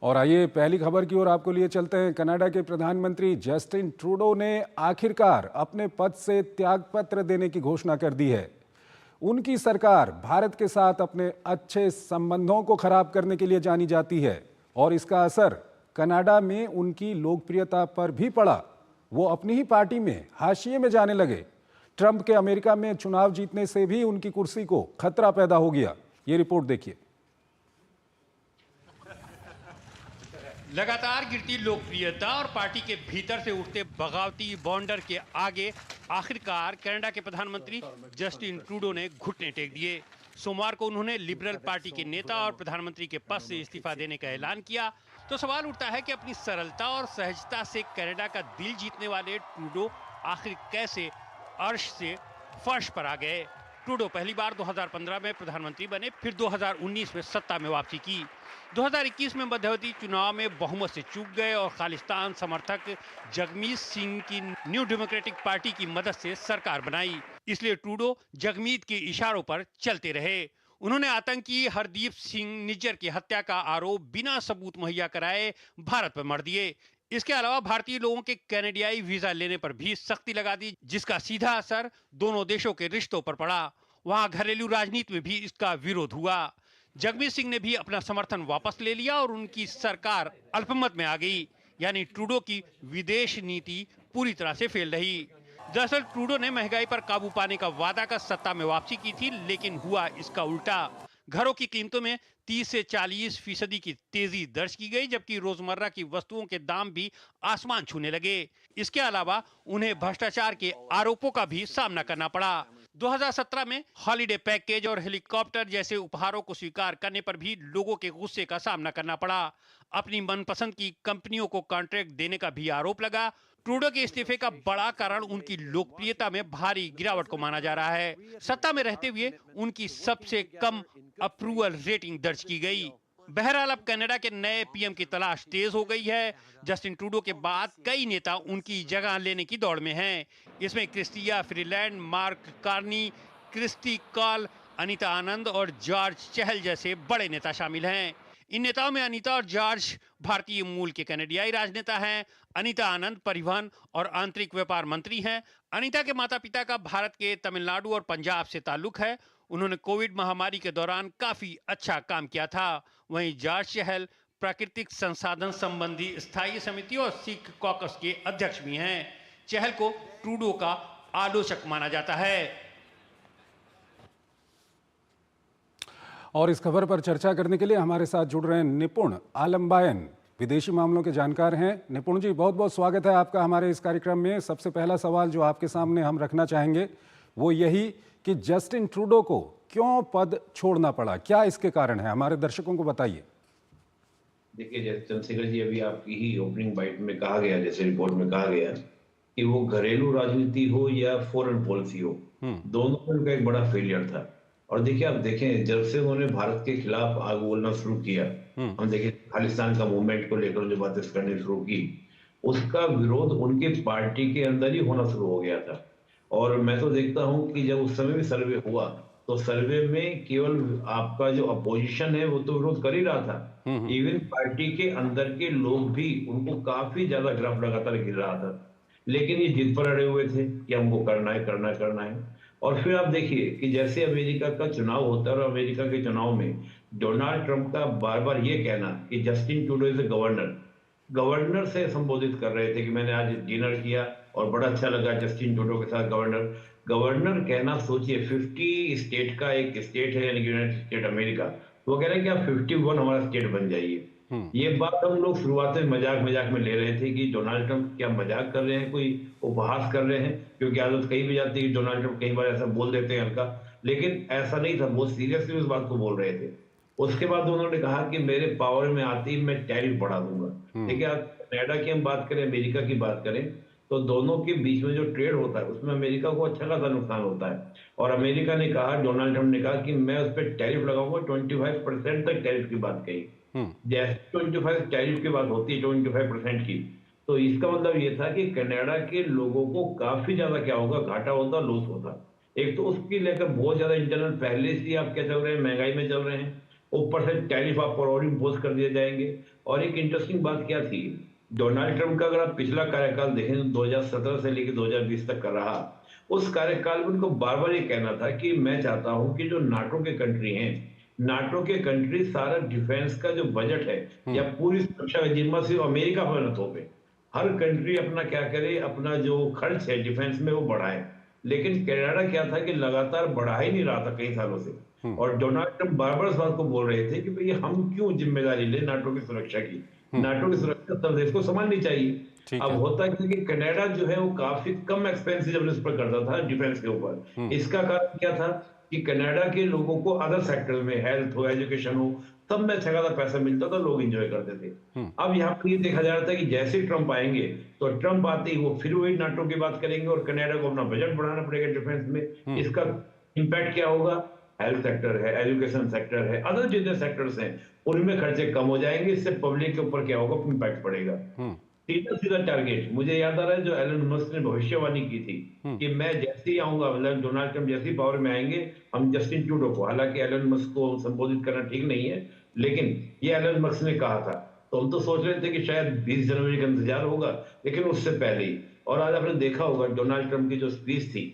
और आइए पहली खबर की ओर आपको लिए चलते हैं। कनाडा के प्रधानमंत्री जस्टिन ट्रूडो ने आखिरकार अपने पद से त्यागपत्र देने की घोषणा कर दी है। उनकी सरकार भारत के साथ अपने अच्छे संबंधों को खराब करने के लिए जानी जाती है और इसका असर कनाडा में उनकी लोकप्रियता पर भी पड़ा। वो अपनी ही पार्टी में हाशिए में जाने लगे। ट्रंप के अमेरिका में चुनाव जीतने से भी उनकी कुर्सी को खतरा पैदा हो गया। ये रिपोर्ट देखिए। लगातार गिरती लोकप्रियता और पार्टी के भीतर से उठते बगावती बॉन्डर के आगे आखिरकार कनाडा के प्रधानमंत्री जस्टिन ट्रूडो ने घुटने टेक दिए। सोमवार को उन्होंने लिबरल पार्टी के नेता और प्रधानमंत्री के पद से इस्तीफा देने का ऐलान किया। तो सवाल उठता है कि अपनी सरलता और सहजता से कनाडा का दिल जीतने वाले ट्रूडो आखिर कैसे अर्श से फर्श पर आ गए। ट्रूडो पहली बार 2015 में प्रधानमंत्री बने, फिर 2019 में सत्ता में वापसी की। 2021 में मध्यवर्ती चुनाव में बहुमत से चूक गए और खालिस्तान समर्थक जगमीत सिंह की न्यू डेमोक्रेटिक पार्टी की मदद से सरकार बनाई। इसलिए ट्रूडो जगमीत के इशारों पर चलते रहे। उन्होंने आतंकी हरदीप सिंह निज्जर की हत्या का आरोप बिना सबूत मुहैया कराए भारत पर मढ़ दिए। इसके अलावा भारतीय लोगों के कैनेडियाई वीजा लेने पर भी सख्ती लगा दी, जिसका सीधा असर दोनों देशों के रिश्तों पर पड़ा। वहां घरेलू राजनीति में भी इसका विरोध हुआ। जगमीत सिंह ने भी अपना समर्थन वापस ले लिया और उनकी सरकार अल्पमत में आ गई। यानी ट्रूडो की विदेश नीति पूरी तरह से फेल रही। दरअसल ट्रूडो ने महंगाई पर काबू पाने का वादा कर सत्ता में वापसी की थी, लेकिन हुआ इसका उल्टा। घरों की कीमतों में 30 से 40% की तेजी दर्ज की गई, जबकि रोजमर्रा की वस्तुओं के दाम भी आसमान छूने लगे। इसके अलावा उन्हें भ्रष्टाचार के आरोपों का भी सामना करना पड़ा। 2017 में हॉलिडे पैकेज और हेलीकॉप्टर जैसे उपहारों को स्वीकार करने पर भी लोगों के गुस्से का सामना करना पड़ा। अपनी मनपसंद की कंपनियों को कॉन्ट्रैक्ट देने का भी आरोप लगा। ट्रूडो के इस्तीफे का बड़ा कारण उनकी लोकप्रियता में भारी गिरावट को माना जा रहा है। सत्ता में रहते हुए उनकी सबसे कम अप्रूवल रेटिंग दर्ज की गई। बहरहाल अब कनाडा के नए पीएम की तलाश तेज हो गई है। जस्टिन ट्रूडो के बाद कई नेता उनकी जगह लेने की दौड़ में हैं। इसमें Chrystia Freeland, Mark Carney, Christy Clark, Anita Anand और जॉर्ज चहल जैसे बड़े नेता शामिल हैं। इन नेताओं में अनीता और जॉर्ज भारतीय मूल के कनाडियाई राजनेता हैं। अनीता आनंद परिवहन और आंतरिक व्यापार मंत्री हैं। अनीता के माता पिता का भारत के तमिलनाडु और पंजाब से ताल्लुक है। उन्होंने कोविड महामारी के दौरान काफी अच्छा काम किया था। वहीं जॉर्ज चहल प्राकृतिक संसाधन संबंधी स्थायी समिति और सिख कॉकस के अध्यक्ष भी हैं। चहल को ट्रूडो का आलोचक माना जाता है। और इस खबर पर चर्चा करने के लिए हमारे साथ जुड़ रहे हैं निपुण आलमबायन, विदेशी मामलों के जानकार हैं। निपुण जी, बहुत बहुत स्वागत है आपका हमारे इस कार्यक्रम में। सबसे पहला सवाल जो आपके सामने हम रखना चाहेंगे वो यही कि जस्टिन ट्रूडो को क्यों पद छोड़ना पड़ा, क्या इसके कारण है, हमारे दर्शकों को बताइए। देखिए, जैसे चंद्रशेखर जी अभी आपकी ही ओपनिंग बाइट में कहा गया, जैसे रिपोर्ट में कहा गया कि वो घरेलू राजनीति हो या फॉरेन पॉलिसी हो, दोनों में उनका एक बड़ा फेलियर था। और देखिए, आप देखें, जब से उन्होंने भारत के खिलाफ आग बोलना शुरू किया, हम देखें खालिस्तान का मूवमेंट को लेकर जो बातें करनी शुरू की, उसका विरोध उनके पार्टी के अंदर ही होना शुरू हो गया था। और मैं तो देखता हूं कि जब उस समय भी सर्वे हुआ तो सर्वे में केवल आपका जो अपोजिशन है वो तो विरोध कर ही रहा था। इवन पार्टी के अंदर के लोग भी उनको काफी ज्यादा ग्राफ लगातार गिर रहा था, लेकिन ये जिद पर अड़े हुए थे कि हमको करना है, करना है, करना है। और फिर आप देखिए कि जैसे अमेरिका का चुनाव होता है और अमेरिका के चुनाव में डोनाल्ड ट्रंप का बार बार ये कहना कि Justin Trudeau is a governor से संबोधित कर रहे थे कि मैंने आज डिनर किया और बड़ा अच्छा लगा जस्टिन ट्रूडो के साथ। गवर्नर कहना, सोचिए 50 स्टेट का एक स्टेट है यानी यूनाइटेड स्टेट अमेरिका, वो कह रहे हैं कि आप 51 हमारा स्टेट बन जाइए। ये बात हम लोग शुरुआत में मजाक मजाक में ले रहे थे कि डोनाल्ड ट्रंप क्या मजाक कर रहे हैं, कोई उपहास कर रहे हैं, क्योंकि आदत कहीं भी जाती है कि डोनाल्ड ट्रंप कई बार ऐसा बोल देते हैं हल्का, लेकिन ऐसा नहीं था, बहुत सीरियसली उस बात को बोल रहे थे। उसके बाद उन्होंने कहा कि मेरे पावर में आती मैं टैरिफ बढ़ा दूंगा। देखिए, आप कनाडा की हम बात करें, अमेरिका की बात करें, तो दोनों के बीच में जो ट्रेड होता है उसमें अमेरिका को अच्छा खासा नुकसान होता है। और अमेरिका ने कहा, डोनाल्ड ट्रंप ने कहा कि मैं उस पर टैरिफ लगाऊंगा, 25% तक टैरिफ की बात कही। जैसे 25 टैरिफ की बात होती है 25% की, तो इसका मतलब ये था कि कनाडा के लोगों को काफी ज्यादा क्या होगा, घाटा होता, लॉस होता। एक तो उसकी लेकर बहुत ज्यादा इंटरनल पहले से आप क्या चल रहे हैं, महंगाई में चल रहे हैं, ऊपर से टैरिफ आप पर और इम्पोज कर दिए जाएंगे। और एक इंटरेस्टिंग बात क्या थी, डोनाल्ड ट्रंप का अगर आप पिछला कार्यकाल देखें तो 2017 से लेकर 2020 तक का रहा, उस कार्यकाल में उनको बार बार ये कहना था कि मैं चाहता हूं कि जो नाटो के कंट्री हैं, नाटो के कंट्री सारा डिफेंस का जो बजट है या पूरी सुरक्षा का जिम्मा सिर्फ अमेरिका पर न थोपे, हर कंट्री अपना क्या करे, अपना जो खर्च है डिफेंस में वो बढ़ाए। लेकिन कनाडा क्या था कि लगातार बढ़ा ही नहीं रहा था कई सालों से, और डोनाल्ड ट्रंप बार बार इस बात को बोल रहे थे कि भाई हम क्यों जिम्मेदारी ले नाटो की सुरक्षा की, नाटो की सुरक्षा सब देश को संभालनी चाहिए। ठीक अब है। होता क्या कि कनाडा जो है वो काफी कम एक्सपेंसिव पर करता था डिफेंस के ऊपर। इसका कारण क्या था कि कनाडा के लोगों को अदर सेक्टर में, हेल्थ हो, एजुकेशन हो, सब में अच्छा खासा पैसा मिलता था, लोग एंजॉय करते थे। अब यहाँ पर ये देखा जा रहा था कि जैसे ट्रंप आएंगे तो ट्रंप आते ही वो फिर वही नाटो की बात करेंगे और कनाडा को अपना बजट बढ़ाना पड़ेगा डिफेंस में। इसका इम्पैक्ट क्या होगा, हेल्थ सेक्टर है, एजुकेशन सेक्टर है, अदर जितने सेक्टर्स हैं उनमें खर्चे कम हो जाएंगे। इससे पब्लिक के ऊपर क्या होगा, इम्पैक्ट पड़ेगा। सीधा सीधा टारगेट मुझे याद आ रहा है जो एलन मस्क ने भविष्यवाणी की थी कि मैं जैसे ही आऊंगा, मतलब डोनाल्ड ट्रंप जैसे ही पावर में आएंगे, हम जस्टिन ट्रूडो को, हालांकि एलन मस्क को संबोधित करना ठीक नहीं है, लेकिन ये एलन मस्क ने कहा था, तो हम तो सोच रहे थे कि शायद 20 जनवरी का इंतजार होगा, लेकिन उससे पहले ही। और आज आपने देखा होगा डोनाल्ड ट्रंप की जो स्पीच थी,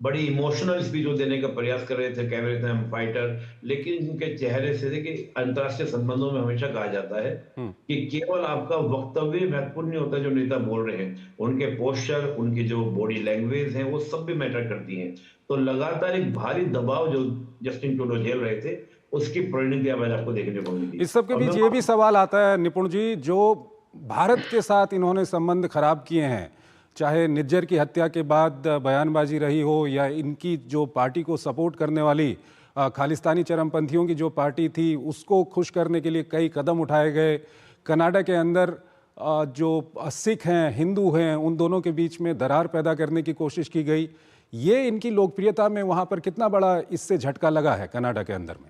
बड़ी इमोशनल स्पीच वो देने का प्रयास कर रहे थे, कह रहे थे हम फाइटर, लेकिन उनके चेहरे से देखिए, अंतर्राष्ट्रीय संबंधों में हमेशा कहा जाता है कि केवल आपका वक्तव्य महत्वपूर्ण नहीं होता जो नेता बोल रहे हैं, उनके पोस्चर, उनकी जो बॉडी लैंग्वेज है, वो सब भी मैटर करती हैं। तो लगातार एक भारी दबाव जो जस्टिन ट्रूडो झेल रहे थे, उसकी परिणति आज आपको देखने को मिली। इस सब के बीच ये भी सवाल आता है निपुण जी, जो भारत के साथ इन्होंने संबंध खराब किए हैं, चाहे निज्जर की हत्या के बाद बयानबाजी रही हो या इनकी जो पार्टी को सपोर्ट करने वाली खालिस्तानी चरमपंथियों की जो पार्टी थी उसको खुश करने के लिए कई कदम उठाए गए। कनाडा के अंदर जो सिख हैं, हिंदू हैं, उन दोनों के बीच में दरार पैदा करने की कोशिश की गई। ये इनकी लोकप्रियता में वहाँ पर कितना बड़ा इससे झटका लगा है कनाडा के अंदर में?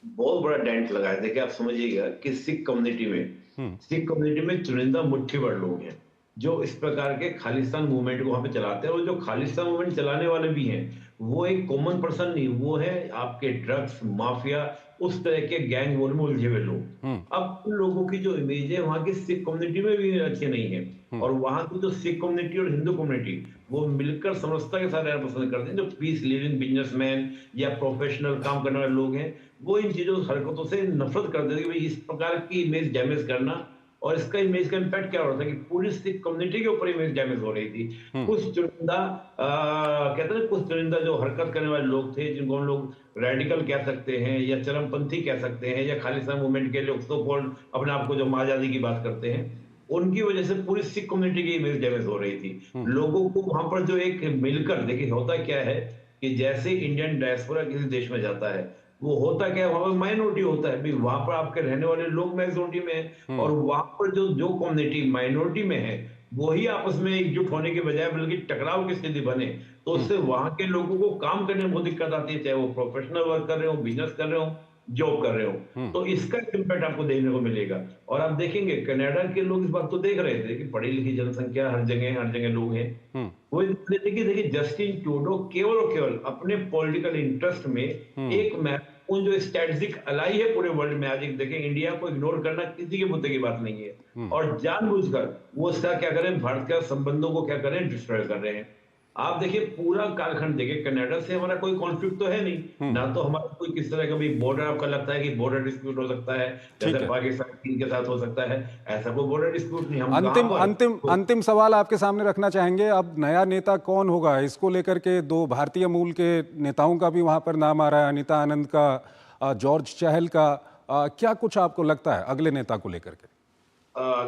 बहुत बड़ा डेंट लगा है। देखिए आप समझिएगा कि सिख कम्युनिटी में चुनिंदा मुट्ठीभर लोग हैं जो इस प्रकार के खालिस्तान मूवमेंट को वहां पे चलाते हैं, और जो खालिस्तान मूवमेंट चलाने वाले भी हैं वो एक कॉमन पर्सन नहीं, वो है आपके ड्रग्स माफिया, उस तरह के गैंग वॉर में उलझे हुए लोग। अब उन लोगों की जो इमेज है वहां की सिख कम्युनिटी में भी अच्छी नहीं है, और वहां की जो सिख कम्युनिटी और हिंदू कम्युनिटी वो मिलकर समरसता के साथ रहना पसंद करते हैं। जो पीस लिविंग बिजनेसमैन या प्रोफेशनल काम करने वाले लोग हैं वो इन चीजों हरकतों से नफरत करते थे कि भाई इस प्रकार की इमेज डैमेज करना, और इसका इमेज का इम्पैक्ट क्या हो रहा था कि पूरी सिख कम्युनिटी के ऊपर इमेज डैमेज हो रही थी। कुछ चुनिंदा कहते हैं, कुछ चुनिंदा जो हरकत करने वाले लोग थे जिनको हम लोग रेडिकल कह सकते हैं या चरमपंथी कह सकते हैं या खालिस्तान मूवमेंट के लोग सो कॉल्ड अपने आप को जो आजादी की बात करते हैं, उनकी वजह से पूरी सिख कम्युनिटी की इमेज डैमेज हो रही थी। लोगों को वहां पर जो एक मिलकर, देखिए होता क्या है कि जैसे इंडियन डायस्पोरा किसी देश में जाता है, वो होता क्या है, वहां पर माइनॉरिटी होता है, वहां पर आपके रहने वाले लोग मेजोरिटी में है, और वहां पर जो कम्युनिटी माइनॉरिटी में है वही आपस में एकजुट होने के बजाय बल्कि टकराव की स्थिति बने, तो उससे वहां के लोगों को काम करने में बहुत दिक्कत आती है, चाहे वो प्रोफेशनल वर्क कर रहे हो, बिजनेस कर रहे हो, जॉब कर रहे हो। तो इसका इम्पैक्ट आपको देखने को मिलेगा। और आप देखेंगे कनाडा के लोग इस बात को देख रहे थे कि पढ़ी लिखी जनसंख्या हर जगह लोग हैं, वो देखिए जस्टिन ट्रूडो केवल और केवल अपने पॉलिटिकल इंटरेस्ट में एक महत्वपूर्ण जो स्ट्रेटेजिक अलाई है पूरे वर्ल्ड में, आज एक देखें इंडिया को इग्नोर करना किसी के मुद्दे की बात नहीं है, और जानबूझकर वो इसका क्या करें, भारत के संबंधों को क्या करें, डिस्ट्रॉय कर रहे हैं। आप देखिए पूरा कालखंड देखिए, कनाडा से हमारा कोई कॉन्फ्लिक्ट तो है नहीं, ना तो हमारा कोई किस तरह का भी बॉर्डर आपका लगता है कि बॉर्डर डिस्प्यूट हो सकता है जैसे पाकिस्तान चीन के साथ हो सकता है, ऐसा कोई बॉर्डर डिस्प्यूट नहीं। हम अंतिम सवाल आपके सामने रखना चाहेंगे, अब नया नेता कौन होगा इसको लेकर के दो भारतीय मूल के नेताओं का भी वहां पर नाम आ रहा है, अनीता आनंद का, जॉर्ज चहल का, क्या कुछ आपको लगता है अगले नेता को लेकर के?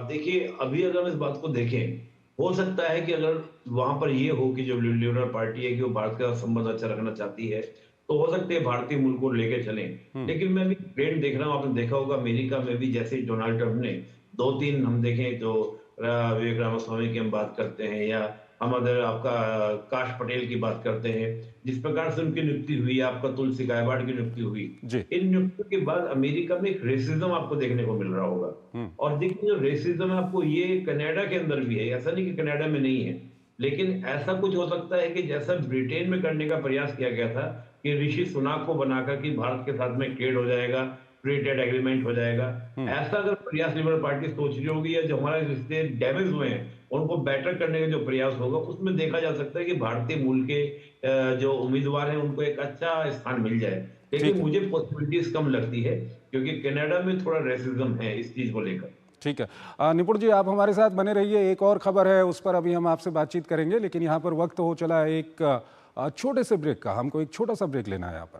देखिए अभी अगर हम इस बात को देखें, हो सकता है कि अगर वहां पर ये हो कि जो लिबरल पार्टी है कि वो भारत का संबंध अच्छा रखना चाहती है, तो हो सकते हैं भारतीय मूल को लेके चलें। लेकिन मैं भी ट्रेंड देख रहा हूँ, आपने देखा होगा अमेरिका में भी जैसे डोनाल्ड ट्रंप ने 2-3 हम देखें तो विवेक रामास्वामी की हम बात करते हैं या हम अगर आपका काश पटेल की बात करते हैं, जिस प्रकार से उनकी नियुक्ति हुई, आपका तुलसी गायकवाड़ की नियुक्ति हुई, इन नियुक्तियों के बाद अमेरिका में एक रेसिज्म आपको देखने को मिल रहा होगा। और देखिए जो रेसिज्म है आपको ये कनाडा के अंदर भी है, ऐसा नहीं कि कनाडा में नहीं है, लेकिन ऐसा कुछ हो सकता है कि जैसा ब्रिटेन में करने का प्रयास किया गया था कि ऋषि सुनाक को बनाकर कि भारत के साथ में ट्रेड हो जाएगा, फ्री ट्रेड एग्रीमेंट हो जाएगा। ऐसा अगर प्रयास लिबरल पार्टी सोच रही होगी, या जो हमारे रिश्ते डैमेज हुए हैं उनको बेटर करने का जो प्रयास होगा, उसमें देखा जा सकता है कि भारतीय मूल के जो उम्मीदवार हैं उनको एक अच्छा स्थान मिल जाए। लेकिन मुझे पॉसिबिलिटीज कम लगती है, क्योंकि कनाडा में थोड़ा रेसिज्म है इस चीज को लेकर। ठीक है, निपुण जी आप हमारे साथ बने रहिए। एक और खबर है, उस पर अभी हम आपसे बातचीत करेंगे, लेकिन यहाँ पर वक्त हो चला है एक छोटे से ब्रेक का। हमको एक छोटा सा ब्रेक लेना है यहाँ पर।